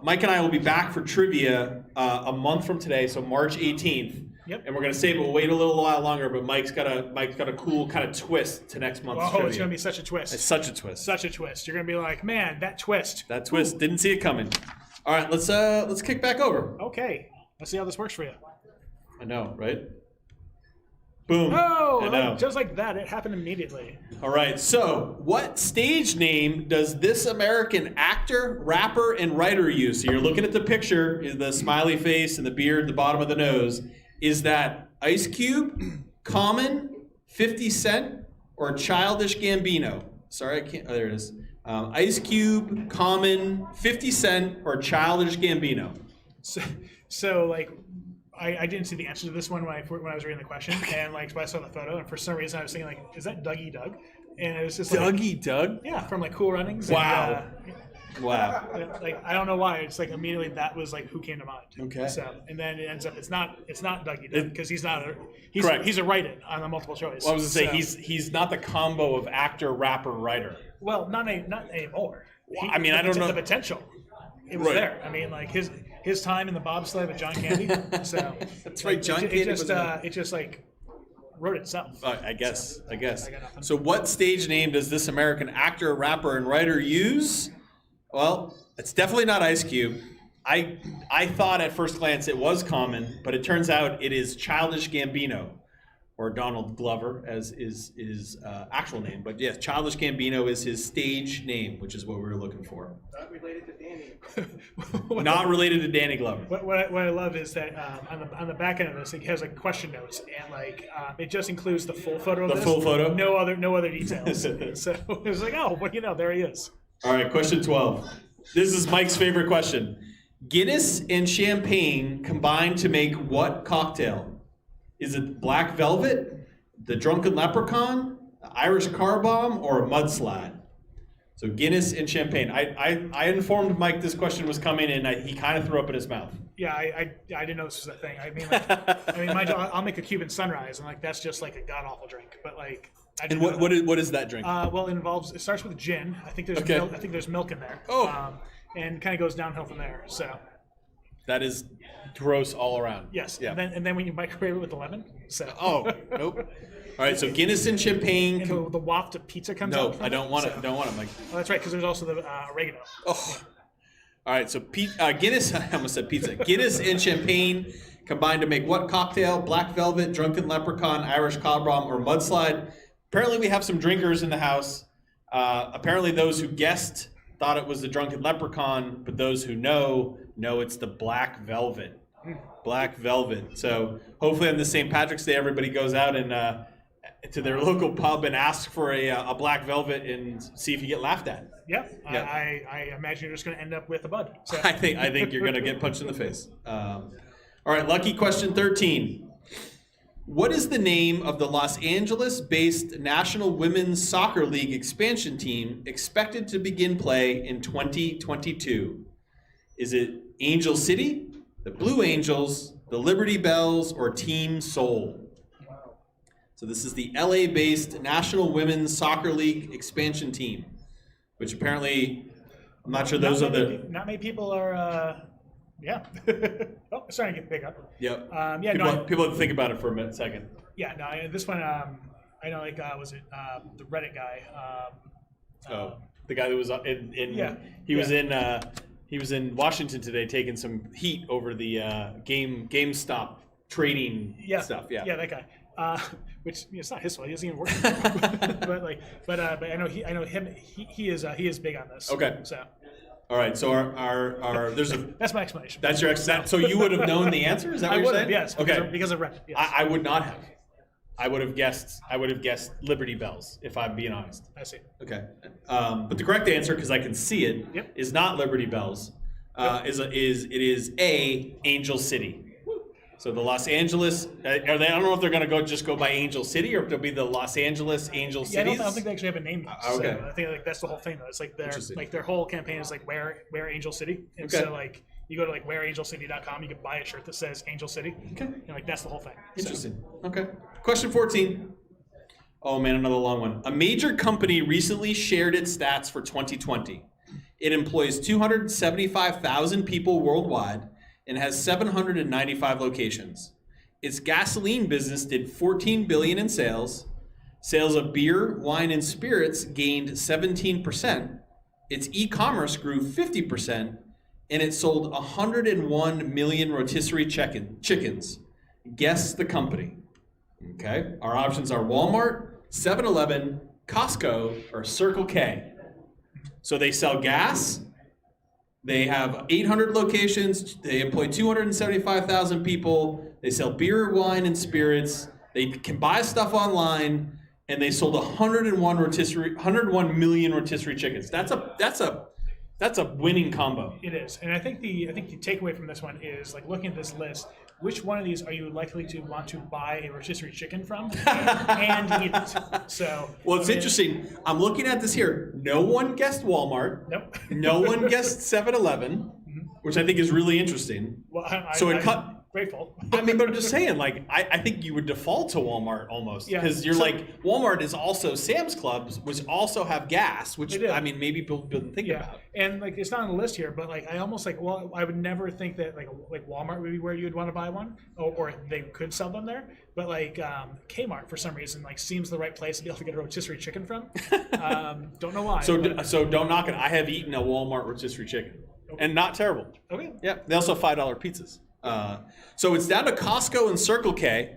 Mike and I will be back for trivia a month from today, so March 18th.
Yep.
And we're gonna say we'll wait a little while longer, but Mike's got a cool kind of twist to next month's trivia.
It's gonna be such a twist.
It's such a twist.
Such a twist. You're gonna be like, man, that twist.
That twist, didn't see it coming. All right, let's kick back over.
Okay, let's see how this works for you.
I know, right? Boom.
Oh,
I know.
just like that, it happened immediately.
All right, so what stage name does this American actor, rapper, and writer use? So you're looking at the picture, the smiley face and the beard, the bottom of the nose. Is that Ice Cube, Common, 50 Cent, or Childish Gambino? Sorry, I can't. Oh, there it is. Ice Cube, Common, 50 Cent, or Childish Gambino?
So like, I didn't see the answer to this one when I was reading the question, and like, so I saw the photo, and for some reason I was thinking like, is that Dougie Doug? And it was just like,
Dougie Doug?
yeah, from like Cool Runnings.
Wow.
And,
Wow.
like I don't know why, it's like immediately that was like who came to mind.
Okay.
So and then it ends up it's not Dougie Doug because he's
Correct.
he's a write-in on the multiple choice.
Well, I was gonna say
So-
he's not the combo of actor, rapper, writer.
well not anymore.
Well, I mean, I don't know.
The potential. It was
Right.
there. I mean, like his time in the bobsled with John Candy. So
That's right, John
it
Candy
just
was in it.
it just like wrote itself.
I guess.
I got nothing.
So what stage name does this American actor, rapper, and writer use? Well, it's definitely not Ice Cube. I thought at first glance it was Common, but it turns out it is Childish Gambino, or Donald Glover as is his actual name. But yes, Childish Gambino is his stage name, which is what we were looking for.
Not related to Danny.
Not related to Danny Glover.
What I love is that on the back end of this, it has like question notes, and like it just includes the full photo of
The
this.
full photo?
No other details. So it was like, oh, well, there he is.
All right, question 12. This is Mike's favorite question. Guinness and champagne combined to make what cocktail? Is it Black Velvet, the Drunken Leprechaun, the Irish Car Bomb, or a Mudslide? So Guinness and champagne. I informed Mike this question was coming, and he kind of threw up in his mouth.
Yeah, I didn't know this was a thing. I mean, like, I'll make a Cuban sunrise, and like that's just like a god awful drink. But like, I
And
didn't know that.
what is that drink?
Well, it starts with gin. I think there's
Okay.
milk, I think there's milk in there.
Oh.
And kind of goes downhill from there. So
That is gross all around.
yes.
Yeah.
And then when you microwave it with the lemon. So
Oh, nope. All right, so Guinness and champagne.
and the waft of pizza comes
No,
out. from
I don't want
so.
it. Don't want it, Mike.
Oh, that's right, because there's also the oregano.
Oh. All right, so Guinness, I almost said pizza. Guinness and champagne combined to make what cocktail? Black Velvet, Drunken Leprechaun, Irish Car Bomb, or Mudslide? Apparently we have some drinkers in the house. Apparently those who guessed thought it was the Drunken Leprechaun, but those who know it's the Black Velvet. Black Velvet. So hopefully on the St. Patrick's Day, everybody goes out and to their local pub and asks for a Black Velvet and see if you get laughed at.
Yep.
Yeah.
I imagine you're just going to end up with a bud. So.
I think you're gonna get punched in the face. All right, lucky question 13. What is the name of the Los Angeles-based National Women's Soccer League expansion team expected to begin play in 2022? Is it Angel City, the Blue Angels, the Liberty Bells, or Team Soul? So this is the LA-based National Women's Soccer League expansion team, which apparently, I'm not sure those are the...
Not many people are. Yeah. Oh, it's starting to get big up.
Yep.
Yeah.
People have to think about it for a second.
Yeah. No. This one. I know. Like, was it the Reddit guy?
The guy that was in
Yeah.
He was in Washington today taking some heat over the GameStop trading stuff. Yeah.
Yeah. That guy. Which it's not his fault. He doesn't even work. but I know him. He is big on this.
Okay.
So.
All right. So our there's a
That's my explanation.
that's your so you would have known the answer. Is that what
I
you're
would
saying?
have, yes.
Okay.
Because of Reddit. Yes.
I would not have. I would have guessed Liberty Bells, if I'm being honest.
I see.
Okay. But the correct answer, because I can see it,
Yep.
is not Liberty Bells. It is Angel City. So the Los Angeles, I don't know if they're going to just go by Angel City or if it'll be the Los Angeles Angel
Yeah, I
Cities.
don't think they actually have a name yet.
Okay.
So I think that's the whole thing though. It's like
Interesting.
their whole campaign is like where Angel City. And
Okay.
so like you go to like whereangelcity.com, you can buy a shirt that says Angel City.
Okay.
And like that's the whole thing. So,
Interesting. Okay. Question 14. Oh man, another long one. A major company recently shared its stats for 2020. It employs 275,000 people worldwide and has 795 locations. Its gasoline business did $14 billion in sales. Sales of beer, wine, and spirits gained 17%. Its e-commerce grew 50%, and it sold 101 million rotisserie chickens. Guess the company. Okay. Our options are Walmart, 7-Eleven, Costco, or Circle K. So they sell gas. They have 800 locations. They employ 275,000 people. They sell beer, wine, and spirits. They can buy stuff online, and they sold 101 million rotisserie chickens. That's a winning combo.
it is. And I think the takeaway from this one is like looking at this list, which one of these are you likely to want to buy a rotisserie chicken from and eat it? So
Well, it's interesting. I'm looking at this here. No one guessed Walmart.
Nope.
No one guessed 7-Eleven, which I think is really interesting.
Well,
I'm
grateful.
I mean, but I'm just saying, like, I think you would default to Walmart almost.
Yeah.
Because you're
So-
like, Walmart is also Sam's Clubs, which also have gas, which,
They do.
I mean, maybe people didn't think
Yeah,
about.
and like it's not on the list here, but like I almost like well, I would never think that like Walmart would be where you'd want to buy one, or they could sell them there. But like Kmart for some reason like seems the right place to be able to get a rotisserie chicken from. Don't know why.
So,
but-
so don't knock it. I have eaten a Walmart rotisserie chicken, and not terrible.
okay.
Yeah, they also have $5 pizzas. So it's down to Costco and Circle K.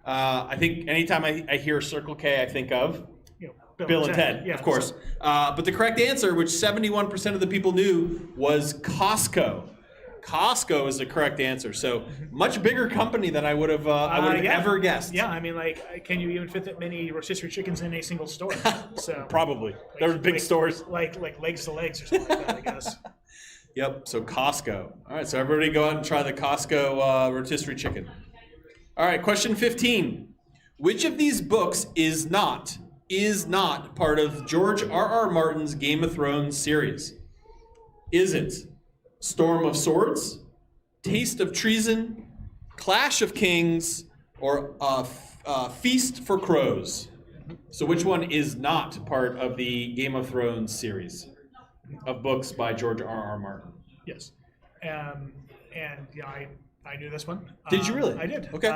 I think anytime I hear Circle K, I think of
You know,
Bill and Ted,
Yeah,
of course.
so-
But the correct answer, which 71% of the people knew, was Costco. Costco is the correct answer. So much bigger company than I would have
yeah.
ever guessed.
Yeah, I mean, like, can you even fit that many rotisserie chickens in a single store? So
Probably. They're big stores.
like legs to legs or something like that, I guess.
Yep. So Costco. All right. So everybody go out and try the Costco rotisserie chicken. All right. Question 15. Which of these books is not part of George R.R. Martin's Game of Thrones series? Is it Storm of Swords, Taste of Treason, Clash of Kings, or Feast for Crows? So which one is not part of the Game of Thrones series of books by George R.R. Martin?
Yes, and you know, I knew this one.
Did you really?
I did.
Okay.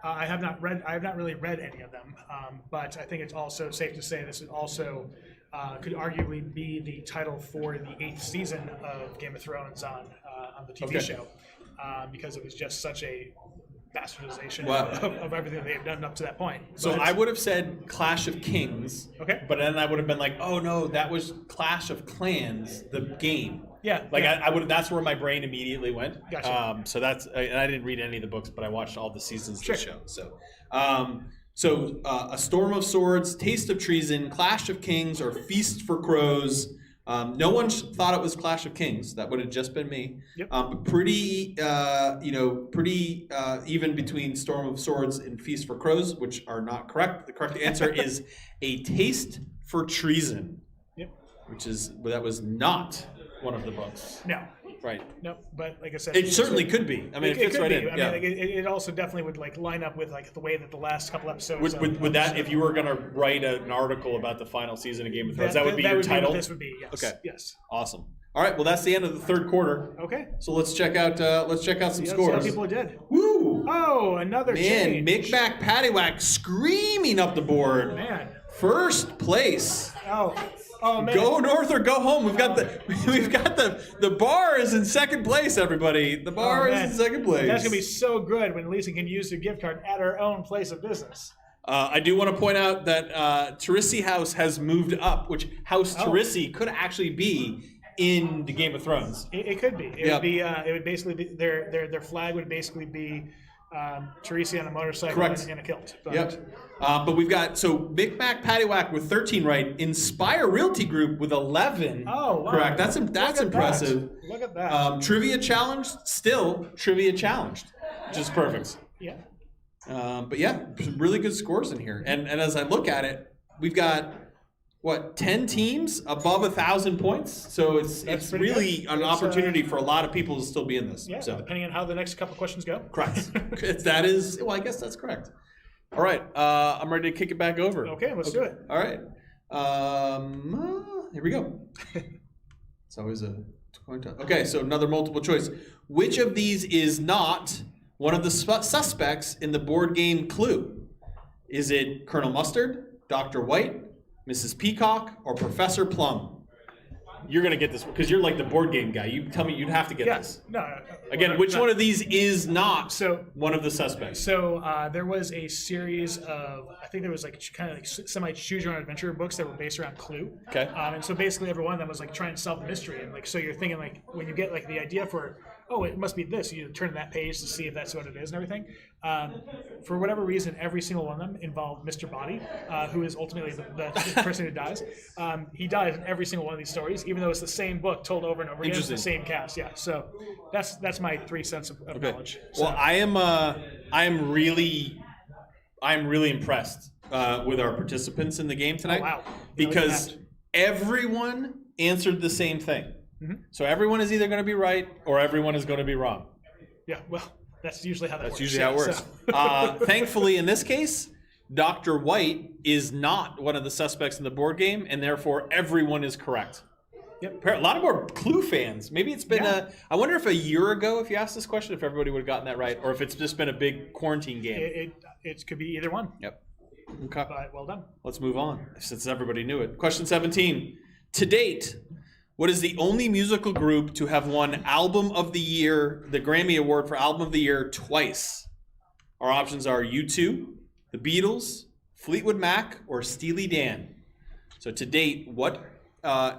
I have not really read any of them, but I think it's also safe to say this is also could arguably be the title for the 8th season of Game of Thrones on the TV
Okay.
show, because it was just such a bastardization
Wow.
of everything they've done up to that point.
So
But
I would have said Clash of Kings.
Okay.
But then I would have been like, oh no, that was Clash of Clans, the game.
Yeah,
Like
yeah.
I would. That's where my brain immediately went.
Gotcha.
So that's. And I didn't read any of the books, but I watched all the seasons
Sure.
of the show. So, A Storm of Swords, Taste of Treason, Clash of Kings, or Feast for Crows. No one thought it was Clash of Kings. That would have just been me.
Yep.
But pretty even between Storm of Swords and Feast for Crows, which are not correct. The correct answer is A Taste for Treason,
Yep.
that was not one of the books.
No.
Right.
No, but like I said,
It certainly could be. I mean, it fits
could
right
be.
in.
I
Yeah.
mean, like, it also definitely would like line up with like the way that the last couple episodes.
Would that, if you were going to write an article about the final season of Game of Thrones, that would be your title?
This would be yes.
Okay.
Yes.
Awesome. All right. Well, that's the end of the third quarter.
Okay.
So let's check out some
Let's see how
scores.
people did.
Woo!
Oh, another
Man,
change.
Mick Paddywhack screaming up the board.
Man.
First place.
Oh man.
Go north or go home. We've got the bar is in second place, everybody. The bar is
man.
in second place.
That's gonna be so good when Lisa can use her gift card at her own place of business.
I do want to point out that Teresi House has moved up, which House Teresi could actually be in the Game of Thrones.
It could be. It
Yep.
would be. It would basically be their flag would basically be Teresi on a motorcycle
Correct.
and a kilt. But
Yep. But we've got, Mick Mac Paddywhack with 13 right. Inspire Realty Group with 11.
Oh, wow.
Correct. That's
Look at
impressive.
that. Look at that.
Trivia challenged, still trivia challenged, which is perfect.
Yeah.
But yeah, some really good scores in here. And as I look at it, we've got, 10 teams above 1,000 points? So it's
pretty
really
good.
an
It's,
opportunity for a lot of people to still be in this.
Yeah,
So.
depending on how the next couple questions go.
Correct. That is, I guess that's correct. All right, I'm ready to kick it back over.
Okay, let's do it.
All right. Here we go. It's always a coin toss. Okay, so another multiple choice. Which of these is not one of the suspects in the board game Clue? Is it Colonel Mustard, Dr. White, Mrs. Peacock, or Professor Plum? You're going to get this because you're like the board game guy. You tell me you'd have to get this.
No.
Again, which one of these is not
So-
one of the suspects?
So there was a series of, I think there was like kind of like semi choose your own adventure books that were based around Clue.
Okay.
And so basically every one of them was like trying to solve the mystery, and like so you're thinking like when you get like the idea for, oh, it must be this, you turn to that page to see if that's what it is and everything. For whatever reason, every single one of them involved Mr. Body, who is ultimately the person who dies. He dies in every single one of these stories, even though it's the same book told over and over again. It's the same cast, yeah. So that's my 3 cents of knowledge. So,
Well, I am really impressed with our participants in the game tonight.
Oh, wow.
Because everyone answered the same thing. So everyone is either going to be right or everyone is going to be wrong.
yeah, well, that's usually how that works.
That's usually how it works.
So-
Thankfully, in this case, Dr. White is not one of the suspects in the board game, and therefore everyone is correct.
Yep.
A lot of more Clue fans. Maybe it's been I wonder if a year ago, if you asked this question, if everybody would have gotten that right, or if it's just been a big quarantine game.
It could be either one,
Yep. Okay.
but well done.
Let's move on, since everybody knew it. Question 17. To date, what is the only musical group to have won Album of the Year, the Grammy Award for Album of the Year twice? Our options are U2, the Beatles, Fleetwood Mac, or Steely Dan. So to date, what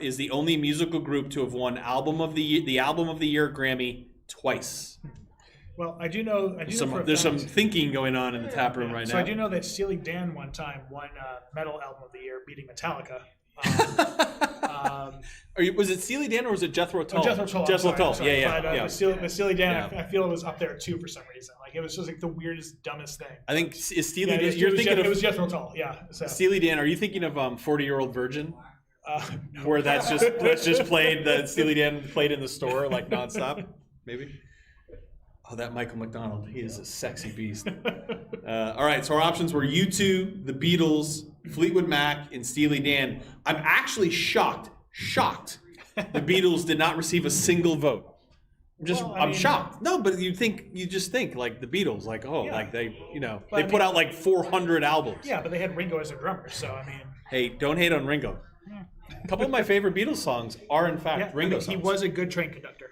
is the only musical group to have won Album of the Year Grammy twice?
Well, I do know.
There's some thinking going on in the tap room right
So
now.
I do know that Steely Dan one time won Metal Album of the Year, beating Metallica.
Was it Steely Dan or was it Jethro Tull?
Jethro Tull.
Jethro Tull.
Sorry.
Yeah.
With Steely Dan,
Yeah.
I feel it was up there too for some reason. Like it was just like the weirdest, dummest thing.
I think is Steely
Yeah,
Dan.
it was,
You're
it was
thinking
it
of
was Jethro Tull. Yeah. So,
Steely Dan. Are you thinking of 40-Year-Old Virgin,
no.
where that's just played? The Steely Dan played in the store like nonstop, maybe. Oh, that Michael McDonald. He is a sexy beast. All right, so our options were U2, the Beatles, Fleetwood Mac, and Steely Dan. I'm actually shocked. The Beatles did not receive a single vote. I'm shocked. No, but you just think like the Beatles, like like they, they put out like 400 albums.
Yeah, but they had Ringo as their drummer, so I mean.
Hey, don't hate on Ringo. A couple of my favorite Beatles songs are in fact Ringo songs.
He was a good train conductor.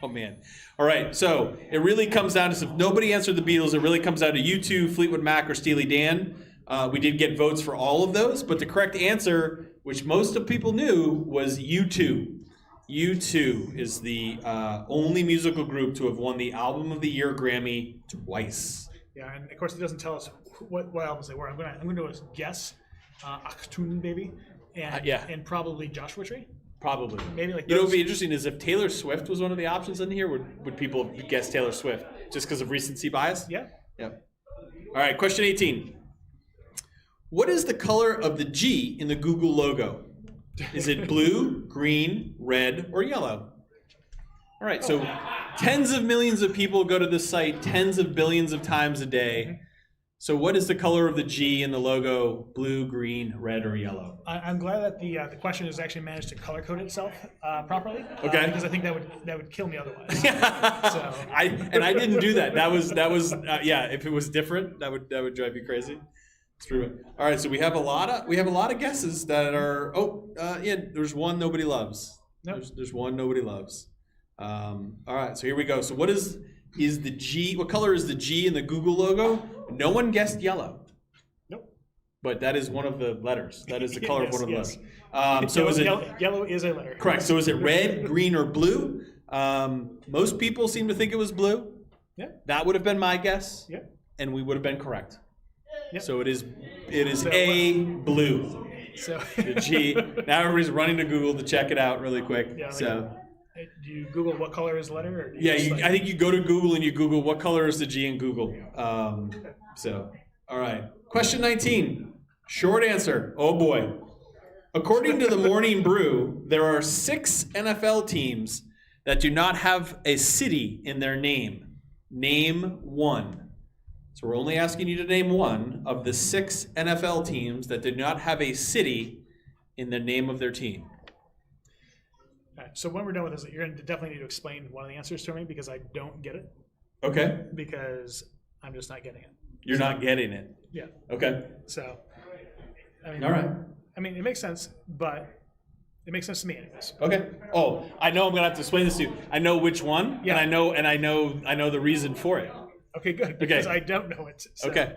Oh man. All right, so it really comes down to, if nobody answered the Beatles, it really comes down to U2, Fleetwood Mac, or Steely Dan. We did get votes for all of those, but the correct answer, which most of people knew, was U2. U2 is the only musical group to have won the Album of the Year Grammy twice.
Yeah, and of course it doesn't tell us what albums they were. I'm going to guess Achtung Baby and probably Joshua Tree.
Probably.
Maybe like
what would be interesting is if Taylor Swift was one of the options in here, would people guess Taylor Swift just because of recency bias?
Yeah.
Yep. All right, question 18. What is the color of the G in the Google logo? Is it blue, green, red, or yellow? All right, so tens of millions of people go to this site tens of billions of times a day. So what is the color of the G in the logo? Blue, green, red, or yellow?
I'm glad that the question has actually managed to color code itself properly.
Okay.
Because I think that would kill me otherwise. So.
I didn't do that. That was if it was different, that would drive you crazy. Screw it. All right, so we have a lot of guesses that are there's one nobody loves.
Nope.
There's one nobody loves. All right, so here we go. So what is the G? What color is the G in the Google logo? No one guessed yellow.
Nope.
But that is one of the letters. That is the color of one of the letters.
Yellow is a letter.
Correct. So is it red, green, or blue? Most people seem to think it was blue.
Yeah.
That would have been my guess.
Yeah.
And we would have been correct.
Yep.
So it is
So,
A, blue.
So
The G. Now everybody's running to Google to check it out really quick.
Yeah,
So
do you Google what color is the letter? Or do
yeah,
just,
I think you go to Google and you Google what color is the G in Google. So all right. Question 19. Short answer. Oh boy. According to the Morning Brew, there are 6 NFL teams that do not have a city in their name. Name one. So we're only asking you to name one of the 6 NFL teams that did not have a city in the name of their team.
All right, so when we're done with this, you're going to definitely need to explain one of the answers to me because I don't get it.
Okay.
Because I'm just not getting it.
You're not getting it.
Yeah.
Okay.
So, I mean,
All right.
I mean, it makes sense, but it makes sense to me anyways.
Okay. Oh, I know I'm gonna have to explain this to you. I know which one,
Yeah.
and I know the reason for it.
Okay, good. Because I don't know it. So,
Okay.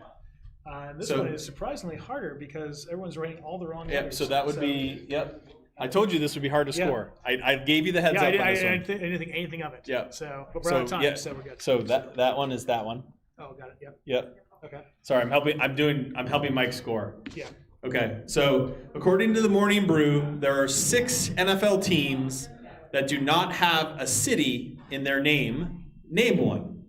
This
So-
one is surprisingly harder because everyone's writing all the wrong
Yep.
letters.
So that would be yep. I told you this would be hard to
Yeah.
score. I gave you the heads
Yeah,
up
I
on this one.
didn't think anything of it.
Yeah.
So, but we're out of time,
yeah.
so we're good.
So that one is that one.
Oh, got it. Yep.
Yep.
Okay.
Sorry, I'm helping Mike score.
Yeah.
Okay, so according to the Morning Brew, there are 6 NFL teams that do not have a city in their name. Name one.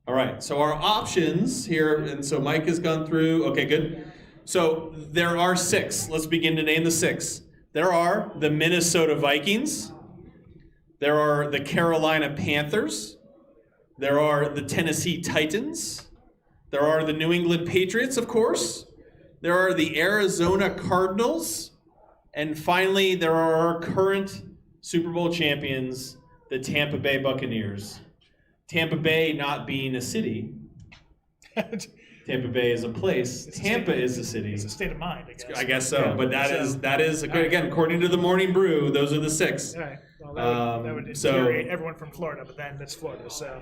All right, so our options here, and so Mike has gone through. Okay, good. So there are 6. Let's begin to name the 6. There are the Minnesota Vikings. There are the Carolina Panthers. There are the Tennessee Titans. There are the New England Patriots, of course. There are the Arizona Cardinals. And finally, there are our current Super Bowl champions, the Tampa Bay Buccaneers. Tampa Bay not being a city. Tampa Bay is a place. Tampa is a city.
It's a state of mind, I guess.
I guess so.
Yeah.
But that
So-
is again, according to the Morning Brew, those are the 6.
All right. Well, that would
So-
infuriate everyone from Florida, but then it's Florida, so.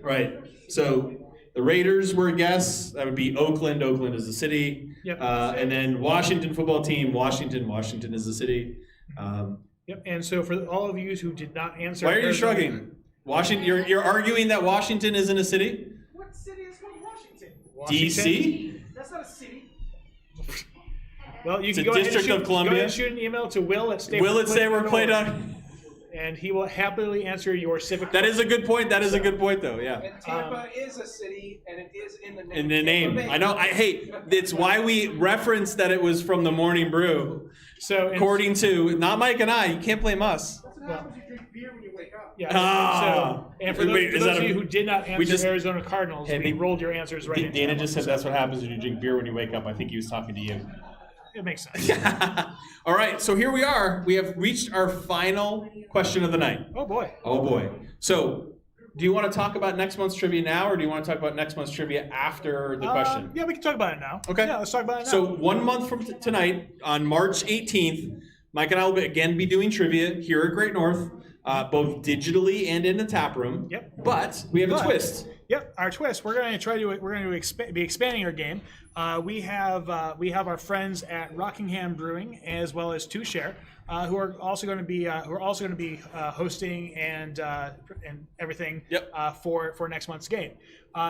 Right. So the Raiders were a guess. That would be Oakland. Oakland is the city.
Yep.
And then Washington football team. Washington is the city.
Yep. And so for all of you who did not answer,
Why are you shrugging? Washington. You're arguing that Washington isn't a city?
What city is called Washington?
Washington?
DC.
That's not a city.
Well, you
It's
can
a
go ahead,
District
and shoot,
of Columbia.
go ahead and shoot an email to Will at State.
Will it say we're played on?
And he will happily answer your civic.
That is a good point. That is a good point, though. Yeah.
And Tampa is a city, and it is in the name.
In the name.
Tampa Bay.
I know. Hey, it's why we referenced that it was from the Morning Brew.
So, and,
According to not Mike and I, you can't blame us.
That's what happens. You drink beer when you wake up.
yeah.
Ah.
And for those,
Wait,
for
is
those
that
of
a-
you who did not answer
just-
Arizona Cardinals,
Hey,
we
they-
rolled your answers right into
Dana
that
just
one,
said that's what happens when you drink beer when you wake up. I think he was talking to you.
It makes sense.
All right, so here we are. We have reached our final question of the night.
Oh boy.
Oh boy. So, do you want to talk about next month's trivia now, or do you want to talk about next month's trivia after the question?
Yeah, we can talk about it now.
Okay.
Yeah, let's talk about it now.
So 1 month from tonight, on March 18th, Mike and I will again be doing trivia here at Great North, both digitally and in the tap room.
Yep.
But we have a
But-
twist.
Yep, our twist. We're going to be expanding our game. We have our friends at Rockingham Brewing as well as Two Share, who are also going to be hosting and everything
Yep.
For next month's game.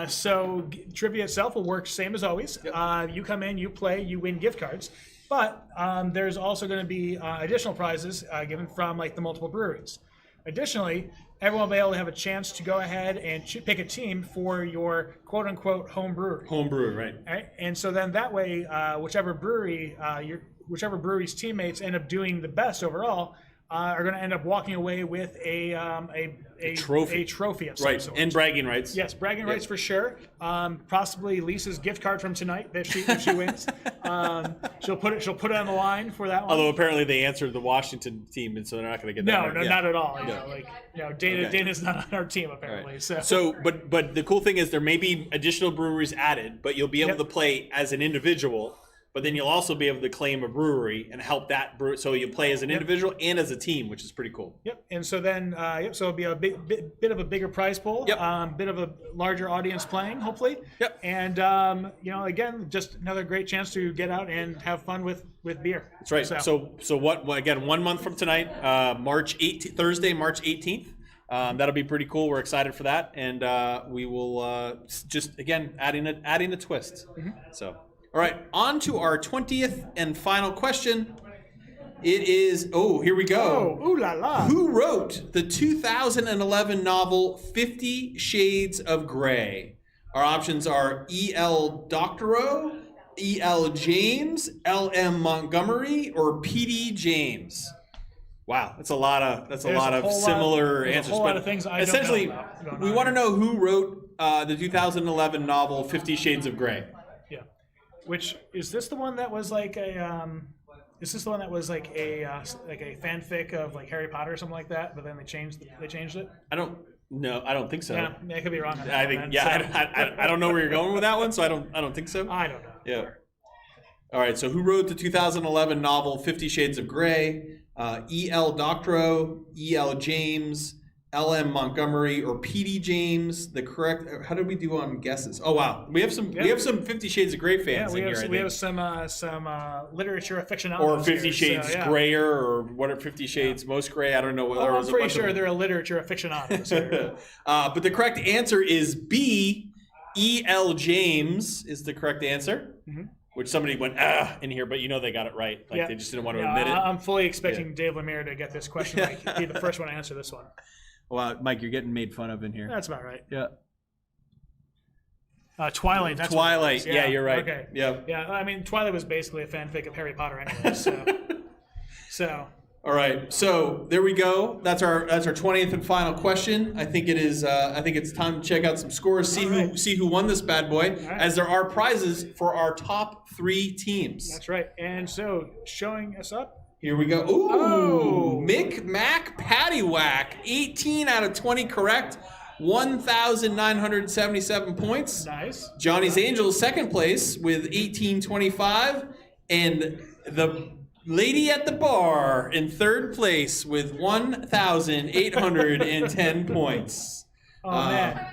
So trivia itself will work same as always. You come in, you play, you win gift cards. But there's also going to be additional prizes given from like the multiple breweries. Additionally, everyone will be able to have a chance to go ahead and pick a team for your quote-unquote home brewery.
Home brewer, right?
All right? And so then that way, whichever brewery's teammates end up doing the best overall are going to end up walking away with a
trophy.
a trophy of some
Right,
sort.
and bragging rights.
Yes, bragging rights for sure. Possibly Lisa's gift card from tonight if she wins. She'll put it on the line for that one.
Although apparently they answered the Washington team, and so they're not going to get that.
No,
right.
no,
Yeah.
not at all.
Okay.
Dana's not on our team apparently.
Right.
So
But the cool thing is there may be additional breweries added, but you'll be able
Yep.
to play as an individual. But then you'll also be able to claim a brewery and help that brew. So you play as an individual and as a team, which is pretty cool.
Yep, and so then, so it'll be a bit of a bigger prize pool,
Yep.
bit of a larger audience playing, hopefully.
Yep.
And again, just another great chance to get out and have fun with beer.
That's right. So what? Again, 1 month from tonight, Thursday, March 18th. That'll be pretty cool. We're excited for that, and we will just again adding a twist. So, all right, on to our 20th and final question. It is here we go.
Oh, ooh la la.
Who wrote the 2011 novel 50 Shades of Grey? Our options are E.L. Doctorow, E.L. James, L.M. Montgomery, or P.D. James. Wow, that's a lot of similar answers.
A whole lot of things I
essentially,
don't know about
we want to know who wrote the 2011 novel 50 Shades of Grey.
Yeah. Which is this the one that was like a Is this the one that was like a fanfic of like Harry Potter or something like that? But then they changed it.
I don't think so.
Yeah, I could be wrong. On that
I think
one,
so. I don't know where you're going with that one, so I don't think so.
I don't know.
Yeah. All right. So who wrote the 2011 novel 50 Shades of Grey? E.L. Doctorow, E.L. James, L.M. Montgomery, or P.D. James. The correct. How did we do on guesses? Oh wow, we have some 50 Shades of Grey fans in here.
We have some literature aficionados.
Or 50
here,
Shades
so, yeah.
Grayer, or what are 50 Shades most gray? I don't know.
Oh, I'm pretty sure they're a literature aficionados here.
But the correct answer is B. E.L. James is the correct answer. Which somebody went in here, but they got it right. Like they just didn't want to admit it.
I'm fully expecting Dave Lemire to get this question right. He'd be the first one to answer this one.
Well, Mike, you're getting made fun of in here.
That's about right.
Yeah.
Twilight. That's
Twilight. Yeah, you're right.
Okay.
Yeah.
Yeah. I mean, Twilight was basically a fanfic of Harry Potter, anyway. So.
All right. So there we go. That's our 20th and final question. I think it is. I think it's time to check out some scores. See who won this bad boy.
Right.
As there are prizes for our top 3 teams.
That's right. And so showing us up.
Here we go. Ooh, Mick Mac Paddywhack, 18 out of 20 correct, 1,977 points.
Nice.
Johnny's Angels, second place with 1825, and the lady at the bar in third place with 1,810 points.
Oh man,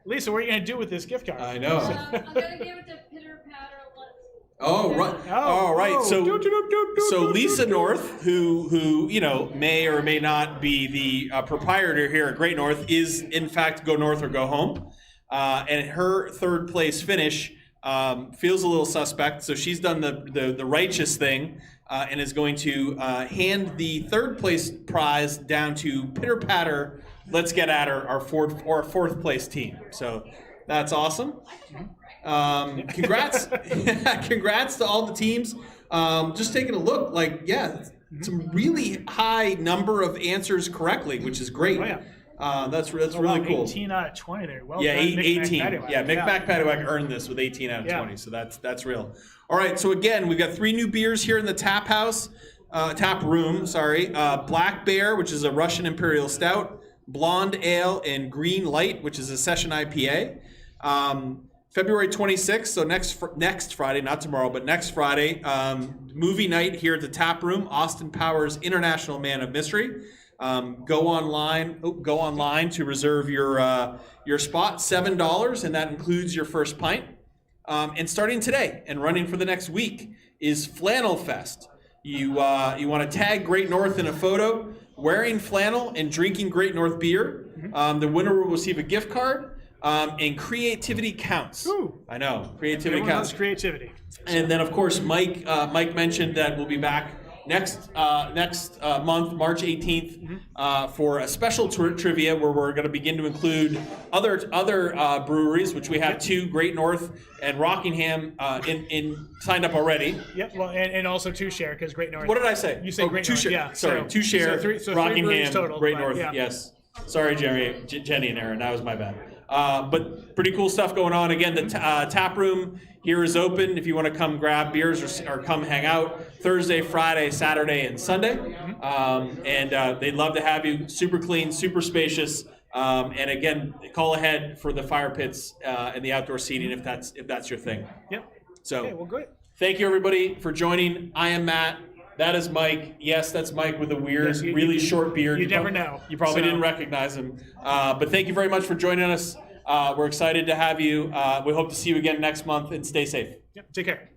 Lisa, what are you gonna do with this gift card?
I know.
I'm gonna give it to Pitter Patter.
Oh right. All right. So Lisa North, who may or may not be the proprietor here at Great North, is in fact Go North or Go Home, and her third place finish feels a little suspect. So she's done the righteous thing and is going to hand the third place prize down to Pitter Patter. Let's get at her, our fourth place team. So that's awesome. Congrats to all the teams. Just taking a look, some really high number of answers correctly, which is great.
Oh, yeah.
That's really cool.
18 out of 20 there. Well
Yeah,
done,
18.
Paddywhack.
Yeah, Mick Mac Paddywhack earned this with 18 out of 20, so that's real. All right, so again, we've got 3 new beers here in the tap room. Black Bear, which is a Russian Imperial Stout, Blonde Ale, and Green Light, which is a Session IPA. February 26th, so next Friday, not tomorrow, but next Friday, movie night here at the Tap Room, Austin Powers International Man of Mystery. Go online to reserve your spot, $7, and that includes your first pint. And starting today and running for the next week is Flannel Fest. You want to tag Great North in a photo wearing flannel and drinking Great North beer. The winner will receive a gift card. And creativity counts.
Ooh.
I know, creativity
Everyone
counts.
loves creativity.
And then, of course, Mike mentioned that we'll be back next month, March 18th, for a special trivia where we're going to begin to include other breweries, which we have 2, Great North and Rockingham, in signed up already.
Yep. Well, and also 2 Share because Great North.
What did I say?
You said Great North.
Share.
Yeah.
Sorry,
So
2 Share,
so 3
Rockingham,
total,
Great
but,
North.
yeah.
Yes. Sorry, Jenny and Aaron. That was my bad. But pretty cool stuff going on. Again, the tap room here is open if you want to come grab beers or come hang out Thursday, Friday, Saturday, and Sunday. And they'd love to have you. Super clean, super spacious. And again, call ahead for the fire pits and the outdoor seating if that's your thing.
Yep.
So,
Okay. Well, great.
thank you everybody for joining. I am Matt. That is Mike. Yes, that's Mike with a weird,
Yes,
really short beard.
you never know.
You probably
So-
didn't recognize him. But thank you very much for joining us. We're excited to have you. We hope to see you again next month, and stay safe.
Yep. Take care.